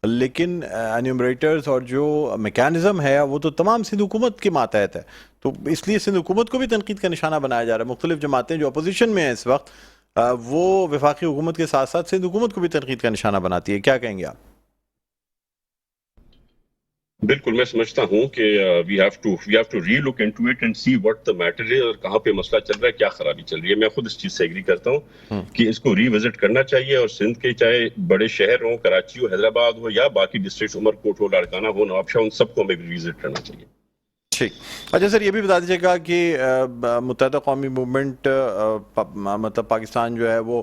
لیکن انیومریٹرز اور جو میکانزم ہے وہ تو تمام سندھ حکومت کے ماتحت ہے، تو اس لیے سندھ حکومت کو بھی تنقید کا نشانہ بنایا جا رہا ہے. مختلف جماعتیں جو اپوزیشن میں ہیں اس وقت وہ وفاقی حکومت کے ساتھ ساتھ سندھ حکومت کو بھی تنقید کا نشانہ بناتی ہے. کیا کہیں گے آپ؟ بالکل میں سمجھتا ہوں کہ we have to relook into it and see what the matter ہے اور کہاں پہ مسئلہ چل رہا ہے، کیا خرابی چل رہی ہے. میں خود اس چیز سے ایگری کرتا ہوں کہ اس کو ری وزٹ کرنا چاہیے، اور سندھ کے چاہے بڑے شہر ہوں، کراچی ہو، حیدرآباد ہو، یا باقی ڈسٹرکٹ عمر کوٹ ہو، لاڑکانہ ہو، نوابشاہ، ان سب کو ہمیں ری وزٹ کرنا چاہیے. ٹھیک. اچھا سر، یہ بھی بتا دیجیے گا کہ متحدہ قومی موومنٹ مطلب پاکستان جو ہے وہ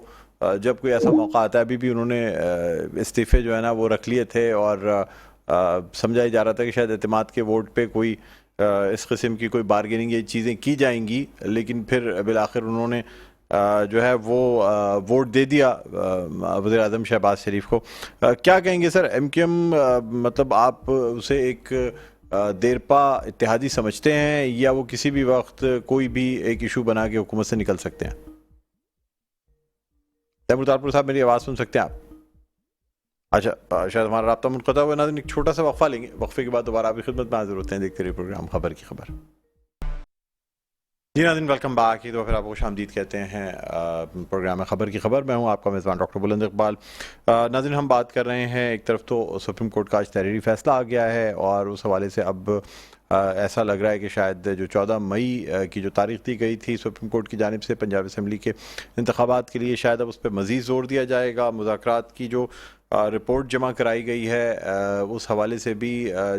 جب کوئی ایسا موقع آتا ہے، ابھی بھی انہوں نے استعفے جو ہے نا وہ رکھ لیے تھے، اور سمجھا جا رہا تھا کہ شاید اعتماد کے ووٹ پہ کوئی اس قسم کی کوئی بارگیننگ یہ چیزیں کی جائیں گی، لیکن پھر بالآخر انہوں نے جو ہے وہ ووٹ دے دیا وزیر اعظم شہباز شریف کو. کیا کہیں گے سر، ایم کیو ایم مطلب آپ اسے ایک دیرپا اتحادی سمجھتے ہیں، یا وہ کسی بھی وقت کوئی بھی ایک ایشو بنا کے حکومت سے نکل سکتے ہیں؟ تیمور تارپور صاحب میری آواز سن سکتے ہیں آپ؟ اچھا، شاید ہمارا رابطہ منقطع ہوا. ناظرین ایک چھوٹا سا وقفہ لیں گے، وقفے کے بعد دوبارہ آپ کی خدمت میں حاضر ہوتے ہیں. دیکھتے رہیے پروگرام خبر کی خبر. جی ناظرین، ویلکم بیک. ایک دفعہ پھر آپ کو خوش آمدید کہتے ہیں پروگرام خبر کی خبر. میں ہوں آپ کا میزبان ڈاکٹر بلند اقبال. ناظرین، ہم بات کر رہے ہیں، ایک طرف تو سپریم کورٹ کا آج تحریری فیصلہ آ گیا ہے، اور اس حوالے سے اب ایسا لگ رہا ہے کہ شاید جو 14 مئی کی جو تاریخ دی گئی تھی سپریم کورٹ کی جانب سے پنجاب اسمبلی کے انتخابات کے لیے، شاید اب اس پہ مزید زور دیا جائے گا. مذاکرات کی جو رپورٹ جمع کرائی گئی ہے اس حوالے سے بھی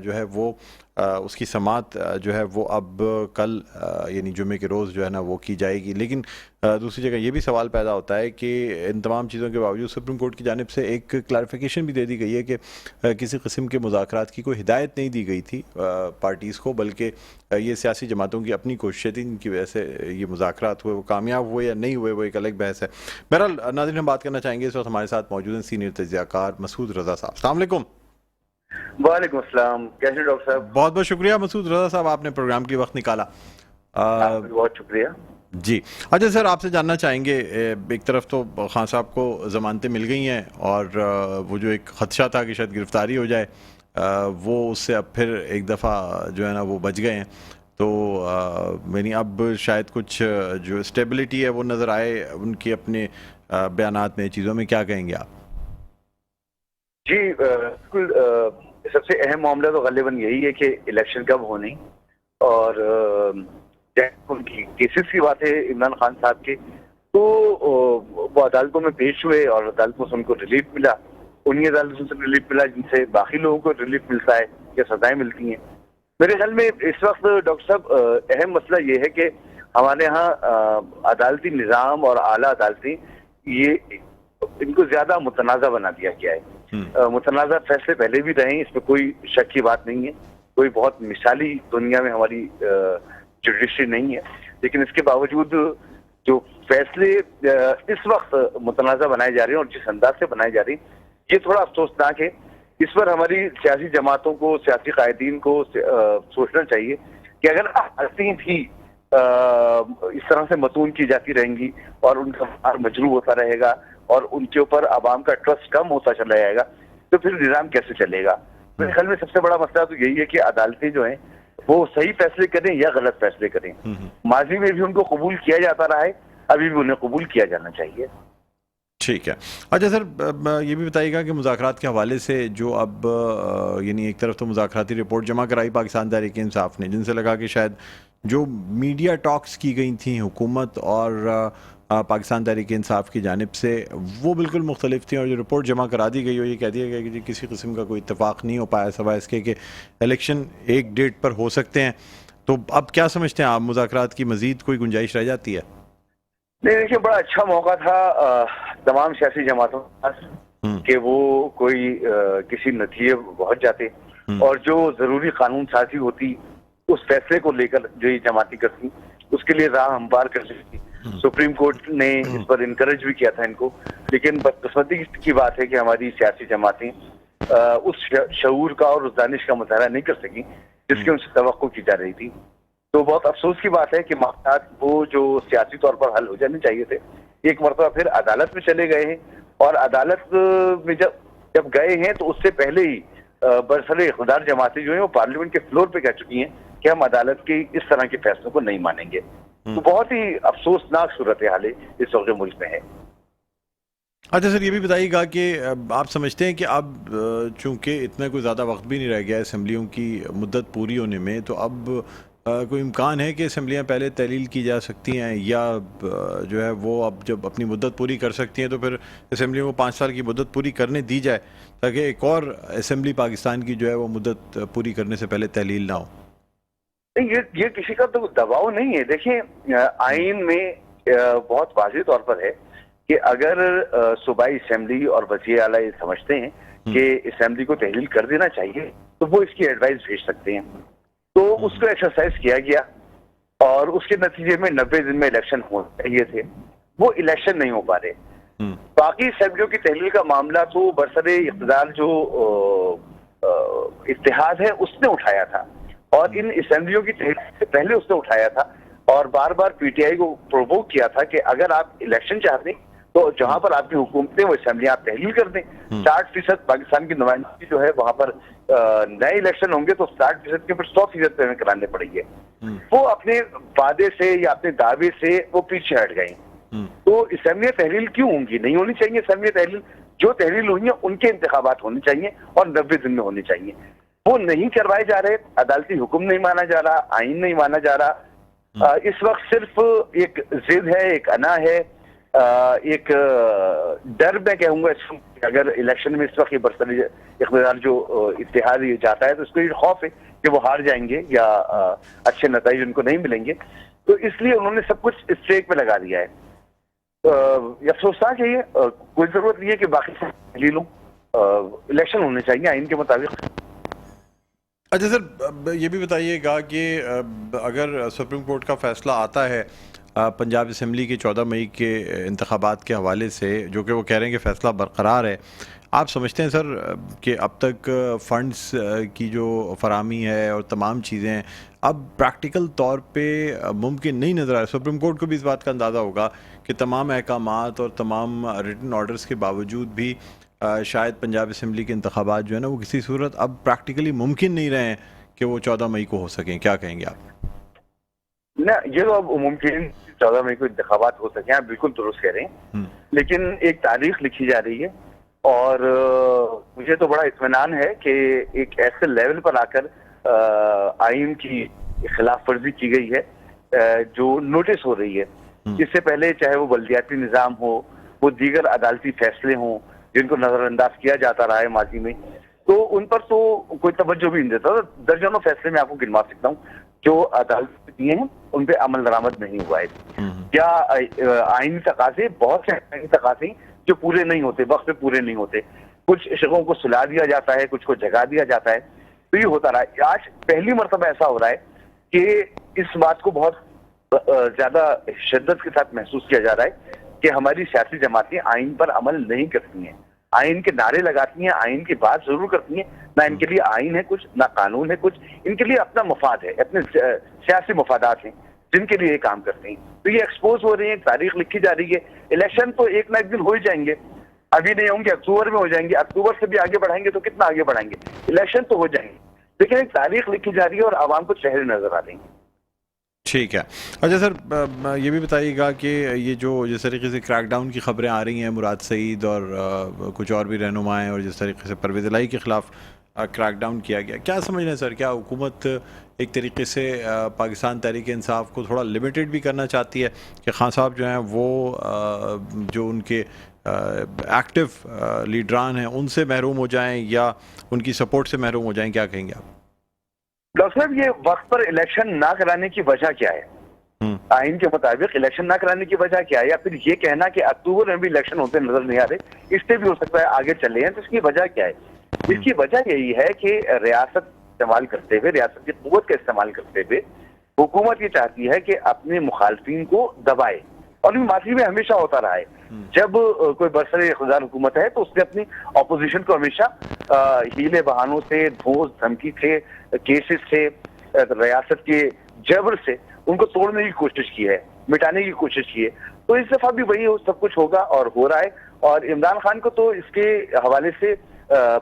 جو ہے وہ اس کی سماعت جو ہے وہ اب کل یعنی جمعے کے روز جو ہے نا وہ کی جائے گی. لیکن دوسری جگہ یہ بھی سوال پیدا ہوتا ہے کہ ان تمام چیزوں کے باوجود سپریم کورٹ کی جانب سے ایک کلیریفیکیشن بھی دے دی گئی ہے کہ کسی قسم کے مذاکرات کی کوئی ہدایت نہیں دی گئی تھی پارٹیز کو، بلکہ یہ سیاسی جماعتوں کی اپنی کوششیں تھیں، ان کی وجہ سے یہ مذاکرات ہوئے. وہ کامیاب ہوئے یا نہیں ہوئے وہ ایک الگ بحث ہے. بہرحال ناظرین، ہم بات کرنا چاہیں گے، اس وقت ہمارے ساتھ موجود ہیں سینئر تجزیہ کار مسعود رضا صاحب. السلام علیکم. وعلیکم السلام. کیسے ڈاکٹر صاحب؟ بہت بہت شکریہ مسعود رضا صاحب، آپ نے پروگرام کے وقت نکالا. بہت شکریہ. جی اچھا سر، آپ سے جاننا چاہیں گے، ایک طرف تو خان صاحب کو ضمانتیں مل گئی ہیں، اور وہ جو ایک خدشہ تھا کہ شاید گرفتاری ہو جائے وہ اس سے اب پھر ایک دفعہ جو ہے نا وہ بچ گئے ہیں. تو یعنی اب شاید کچھ جو اسٹیبلٹی ہے وہ نظر آئے ان کے اپنے بیانات میں، چیزوں میں. کیا کہیں گے آپ؟ جی بالکل، سب سے اہم معاملہ تو غالباً یہی ہے کہ الیکشن کب ہونی، اور ان کی کیسز کی بات ہے عمران خان صاحب کے، تو وہ عدالتوں میں پیش ہوئے اور عدالتوں سے ان کو ریلیف ملا. انہیں عدالتوں سے ریلیف ملا جن سے باقی لوگوں کو ریلیف ملتا ہے یا سزائیں ملتی ہیں. میرے خیال میں اس وقت ڈاکٹر صاحب اہم مسئلہ یہ ہے کہ ہمارے ہاں عدالتی نظام اور اعلیٰ عدالتیں یہ ان کو زیادہ متنازع بنا دیا گیا ہے. متنازع فیصلے پہلے بھی رہے ہیں، اس میں کوئی شک کی بات نہیں ہے. کوئی بہت مثالی دنیا میں ہماری جوڈیشری نہیں ہے، لیکن اس کے باوجود جو فیصلے اس وقت متنازع بنائے جا رہے ہیں اور جس انداز سے بنائے جا رہے ہیں، یہ تھوڑا افسوسناک ہے. اس پر ہماری سیاسی جماعتوں کو، سیاسی قائدین کو سوچنا چاہیے کہ اگر عدالتیں بھی اس طرح سے متون کی جاتی رہیں گی اور ان کا بار مجروح ہوتا رہے گا اور ان کے اوپر عوام کا ٹرسٹ کم ہوتا چلا جائے گا، تو پھر نظام کیسے چلے گا؟ میرے خیال میں سب سے بڑا مسئلہ تو یہی ہے کہ عدالتیں جو ہیں وہ صحیح فیصلے کریں یا غلط فیصلے کریں. ماضی میں بھی ان کو قبول کیا جاتا رہا ہے، ابھی بھی انہیں قبول کیا جانا چاہیے. ٹھیک ہے. اچھا سر، یہ بھی بتائیے گا کہ مذاکرات کے حوالے سے جو اب یعنی ایک طرف تو مذاکراتی رپورٹ جمع کرائی پاکستان تحریک انصاف نے، جن سے لگا کہ شاید جو میڈیا ٹاکس کی گئی تھیں حکومت اور پاکستان تحریک انصاف کی جانب سے وہ بالکل مختلف تھیں، اور جو رپورٹ جمع کرا دی گئی اور یہ کہہ دیا گیا کہ کسی قسم کا کوئی اتفاق نہیں ہو پایا سوائے اس کے کہ الیکشن ایک ڈیٹ پر ہو سکتے ہیں. تو اب کیا سمجھتے ہیں آپ، مذاکرات کی مزید کوئی گنجائش رہ جاتی ہے؟ نہیں، دیکھیے بڑا اچھا موقع تھا تمام سیاسی جماعتوں کے پاس کہ وہ کوئی کسی نتیجے پہنچ جاتے، اور جو ضروری قانون سازی ہوتی اس فیصلے کو لے کر جو یہ جماعتیں کرتی اس کے لیے راہ ہموار کر سکتی. سپریم کورٹ نے اس پر انکریج بھی کیا تھا ان کو، لیکن بدقسمتی کی بات ہے کہ ہماری سیاسی جماعتیں اس شعور کا اور اس دانش کا مظاہرہ نہیں کر سکیں جس کی ان سے توقع کی جا رہی تھی. تو بہت افسوس کی بات ہے کہ معاملات وہ جو سیاسی طور پر حل ہو جانے چاہیے تھے ایک مرتبہ پھر عدالت میں چلے گئے ہیں، اور عدالت میں جب جب گئے ہیں تو اس سے پہلے ہی برسر اقتدار جماعتیں جو ہیں وہ پارلیمنٹ کے فلور پہ کہہ چکی ہیں کہ ہم عدالت کی اس طرح کے فیصلوں کو نہیں مانیں گے. تو بہت ہی افسوسناک صورتحال اس وقت ملک میں ہے. اچھا سر، یہ بھی بتائیے گا کہ آپ سمجھتے ہیں کہ اب چونکہ اتنا کوئی زیادہ وقت بھی نہیں رہ گیا اسمبلیوں کی مدت پوری ہونے میں، تو اب کوئی امکان ہے کہ اسمبلیاں پہلے تحلیل کی جا سکتی ہیں، یا جو ہے وہ اب جب اپنی مدت پوری کر سکتی ہیں تو پھر اسمبلیوں کو 5 سال کی مدت پوری کرنے دی جائے تاکہ ایک اور اسمبلی پاکستان کی جو ہے وہ مدت پوری کرنے سے پہلے تحلیل نہ ہو؟ یہ کسی کا تو دباؤ نہیں ہے. دیکھیں آئین میں بہت واضح طور پر ہے کہ اگر صوبائی اسمبلی اور وزیر اعلیٰ یہ سمجھتے ہیں کہ اسمبلی کو تحلیل کر دینا چاہیے تو وہ اس کی ایڈوائز بھیج سکتے ہیں. تو اس کو ایکسرسائز کیا گیا اور اس کے نتیجے میں 90 دن میں الیکشن ہونے چاہیے تھے، وہ الیکشن نہیں ہو پا رہے. باقی اسمبلیوں کی تحلیل کا معاملہ تو برسر اقتدار جو اتحاد ہے اس نے اٹھایا تھا، اور ان اسمبلیوں کی تحلیل سے پہلے اس نے اٹھایا تھا، اور بار بار پی ٹی آئی کو پرووک کیا تھا کہ اگر آپ الیکشن چاہتے ہیں تو جہاں پر آپ کی حکومتیں وہ اسمبلیاں آپ تحلیل کر دیں. 60% پاکستان کی نمائندگی جو ہے وہاں پر نئے الیکشن ہوں گے تو 60% کے پھر 100% پیمنٹ کرانے پڑیں گے. وہ اپنے وعدے سے یا اپنے دعوے سے وہ پیچھے ہٹ گئے. تو اسمبلیاں تحلیل کیوں ہوں گی؟ نہیں ہونی چاہیے اسمبلی تحلیل. جو تحلیل ہوئی ہیں ان کے انتخابات ہونے چاہیے اور 90 دن میں ہونے چاہیے. وہ نہیں کروائے جا رہے، عدالتی حکم نہیں مانا جا رہا، آئین نہیں مانا جا رہا. اس وقت صرف ایک ضد ہے، ایک انا ہے، ایک ڈر میں کہوں گا. اگر الیکشن میں اس وقت یہ برسر اقتدار جو اتحاد یہ جاتا ہے تو اس کو یہ خوف ہے کہ وہ ہار جائیں گے یا اچھے نتائج ان کو نہیں ملیں گے، تو اس لیے انہوں نے سب کچھ اسٹریک پہ لگا دیا ہے. افسوسناک ہے یہ. کوئی ضرورت نہیں ہے کہ باقی تحلیلوں، الیکشن ہونے چاہیے آئین کے مطابق. اچھا سر، یہ بھی بتائیے گا کہ اگر سپریم کورٹ کا فیصلہ آتا ہے پنجاب اسمبلی کے 14 مئی کے انتخابات کے حوالے سے، جو کہ وہ کہہ رہے ہیں کہ فیصلہ برقرار ہے، آپ سمجھتے ہیں سر کہ اب تک فنڈز کی جو فراہمی ہے اور تمام چیزیں اب پریکٹیکل طور پہ ممکن نہیں نظر آ رہا؟ سپریم کورٹ کو بھی اس بات کا اندازہ ہوگا کہ تمام احکامات اور تمام ریٹن آرڈرز کے باوجود بھی شاید پنجاب اسمبلی کے انتخابات جو ہے نا وہ کسی صورت اب پریکٹیکلی ممکن نہیں رہے ہیں کہ وہ 14 مئی کو ہو سکیں. کیا کہیں گے آپ؟ نہ، یہ تو اب ممکن 14 مئی کو انتخابات ہو سکیں، آپ بالکل درست کہہ رہے ہیں. لیکن ایک تاریخ لکھی جا رہی ہے اور مجھے تو بڑا اطمینان ہے کہ ایک ایسے لیول پر آ کر آئین کی خلاف ورزی کی گئی ہے جو نوٹس ہو رہی ہے. اس سے پہلے چاہے وہ بلدیاتی نظام ہو، وہ دیگر عدالتی فیصلے ہوں جن کو نظر انداز کیا جاتا رہا ہے ماضی میں، تو ان پر تو کوئی توجہ بھی نہیں دیتا. درجنوں فیصلے میں آپ کو گنوا سکتا ہوں جو عدالت دیے ہیں ان پہ عمل درآمد نہیں ہوا ہے. یا آئینی تقاضے، بہت سے آئینی تقاضے جو پورے نہیں ہوتے، وقت پہ پورے نہیں ہوتے. کچھ شخصوں کو سلا دیا جاتا ہے، کچھ کو جگا دیا جاتا ہے. تو یہ ہوتا رہا ہے. آج پہلی مرتبہ ایسا ہو رہا ہے کہ اس بات کو بہت زیادہ شدت کے ساتھ محسوس کیا جا رہا ہے کہ ہماری سیاسی جماعتیں آئین پر عمل نہیں کرتی ہیں، آئین کے نعرے لگاتی ہیں، آئین کی بات ضرور کرتی ہیں. نہ ان کے لیے آئین ہے کچھ، نہ قانون ہے کچھ. ان کے لیے اپنا مفاد ہے، اپنے سیاسی مفادات ہیں جن کے لیے یہ کام کرتے ہیں. تو یہ ایکسپوز ہو رہی ہے، تاریخ لکھی جا رہی ہے. الیکشن تو ایک نہ ایک دن ہو ہی جائیں گے. ابھی نہیں ہوں گے، اکتوبر میں ہو جائیں گے. اکتوبر سے بھی آگے بڑھائیں گے تو کتنا آگے بڑھائیں گے؟ الیکشن تو ہو جائیں گے، لیکن ایک تاریخ لکھی جا رہی ہے اور عوام کو چہرے نظر آ رہے ہیں. ٹھیک ہے. اچھا سر، یہ بھی بتائیے گا کہ یہ جو جس طریقے سے کریک ڈاؤن کی خبریں آ رہی ہیں مراد سعید اور کچھ اور بھی رہنما ہیں، اور جس طریقے سے پرویز الہی کے خلاف کریک ڈاؤن کیا گیا، کیا سمجھ رہے ہیں سر؟ کیا حکومت ایک طریقے سے پاکستان تحریک انصاف کو تھوڑا لمیٹڈ بھی کرنا چاہتی ہے کہ خان صاحب جو ہیں وہ جو ان کے ایکٹیو لیڈران ہیں ان سے محروم ہو جائیں یا ان کی سپورٹ سے محروم ہو جائیں؟ کیا کہیں گے آپ؟ ڈاکٹر صاحب، یہ وقت پر الیکشن نہ کرانے کی وجہ کیا ہے؟ آئین کے مطابق الیکشن نہ کرانے کی وجہ کیا ہے؟ یا پھر یہ کہنا کہ اکتوبر میں بھی الیکشن ہوتے نظر نہیں آ رہے، اس سے بھی ہو سکتا ہے آگے چلے ہیں، تو اس کی وجہ کیا ہے؟ اس کی وجہ یہی ہے کہ ریاست استعمال کرتے ہوئے، ریاست کی قوت کا استعمال کرتے ہوئے حکومت یہ چاہتی ہے کہ اپنے مخالفین کو دبائے. اور یہ ماضی میں ہمیشہ ہوتا رہا ہے. جب کوئی برسر اقتدار حکومت ہے تو اس نے اپنی اپوزیشن کو ہمیشہ ہیلے بہانوں سے، دھوس دھمکی سے، کیسز سے، ریاست کے جبر سے ان کو توڑنے کی کوشش کی ہے، مٹانے کی کوشش کی ہے. تو اس دفعہ بھی وہی سب کچھ ہوگا اور ہو رہا ہے. اور عمران خان کو تو اس کے حوالے سے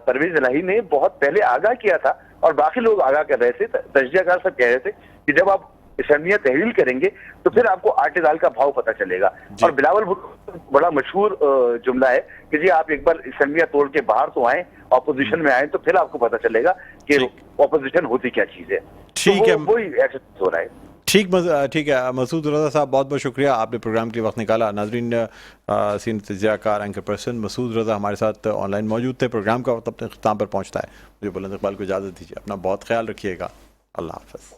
پرویز الہی نے بہت پہلے آگاہ کیا تھا اور باقی لوگ آگاہ کر رہے تھے، تجزیہ کار سب کہہ رہے تھے کہ جب آپ اسمبلیاں تحلیل کریں گے تو پھر آپ کو آٹے دال کا بھاؤ پتہ چلے گا. اور بلاول بھٹو بڑا مشہور جملہ ہے کہ جی آپ ایک بار اسمبلیاں توڑ کے باہر تو آئیں، اپوزیشن میں آئیں تو پھر آپ کو پتہ چلے گا کہ اپوزیشن ہوتی کیا چیز ہے. ٹھیک ہے، وہی ایکسرسائز ہو رہا ہے. ٹھیک ہے مسعود رضا صاحب، بہت بہت شکریہ، آپ نے پروگرام کے لیے وقت نکالا. ناظرین، سینئر تجزیہ کار اینکر پرسن مسعود رضا ہمارے ساتھ آن لائن موجود تھے. پروگرام کا وقت اپنے اختتام پر پہنچتا ہے. مجھے بلند اقبال کو اجازت دیجیے، اپنا بہت خیال رکھیے گا. اللہ حافظ.